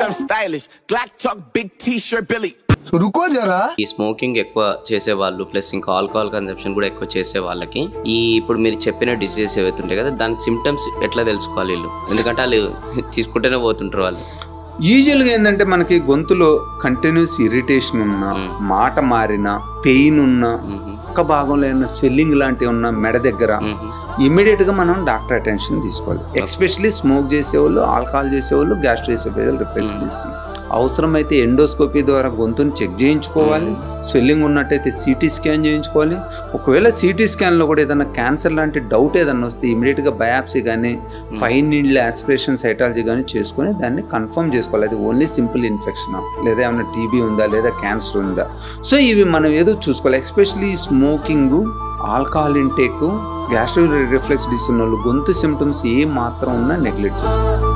I'm stylish. Glock talk, big T-shirt, Billy. रुको जरा ఈ స్మోకింగ్ ఎక్కువ చేసే వాళ్ళు ప్లస్ ఇంకా ఆల్కహాల్ కన్సంప్షన్ కూడా ఎక్కువ చేసే వాళ్ళకి ఈ ఇప్పుడు మీరు చెప్పిన డిసీజెస్ ఏవైతే ఉంటాయి కదా దాని సిమ్టమ్స్ ఎట్లా తెలుసుకోవాలి వీళ్ళు? ఎందుకంటే వాళ్ళు తీసుకుంటేనే పోతుంటారు వాళ్ళు. యూజువల్గా ఏంటంటే మనకి గొంతులో కంటిన్యూస్ ఇరిటేషన్ ఉన్నా, మాట మారినా, పెయిన్ ఉన్నా, ఒక్క భాగంలో ఏమైనా స్వెల్లింగ్ లాంటివి ఉన్నా మెడ దగ్గర ఇమీడియట్ గా మనం డాక్టర్ అటెన్షన్ తీసుకోవాలి. ఎస్పెషల్లీ స్మోక్ చేసేవాళ్ళు, ఆల్కహాల్ చేసేవాళ్ళు, గ్యాస్ట్రోఎసోఫేజియల్ రిఫ్లెక్స్ అవసరమైతే ఎండోస్కోపీ ద్వారా గొంతుని చెక్ చేయించుకోవాలి. స్వెల్లింగ్ ఉన్నట్టయితే సిటీ స్కాన్ చేయించుకోవాలి. ఒకవేళ సిటీ స్కాన్లో కూడా ఏదైనా క్యాన్సర్ లాంటి డౌట్ ఏదైనా వస్తే ఇమీడియట్గా బయాప్సీ కానీ ఫైన్ నీడ్ల ఆస్పిరేషన్ సైటాలజీ కానీ చేసుకొని దాన్ని కన్ఫర్మ్ చేసుకోవాలి. అది ఓన్లీ సింపుల్ ఇన్ఫెక్షన్ లేదా ఏమైనా టీబీ ఉందా లేదా క్యాన్సర్ ఉందా. సో ఇవి మనం ఏదో చూసుకోవాలి. Especially smoking, alcohol intake, gastro reflex disease ఉన్న వాళ్ళు గొంతు సిమ్టమ్స్ ఏ మాత్రం ఉన్నా నెగ్లెక్ట్ చేయాలి.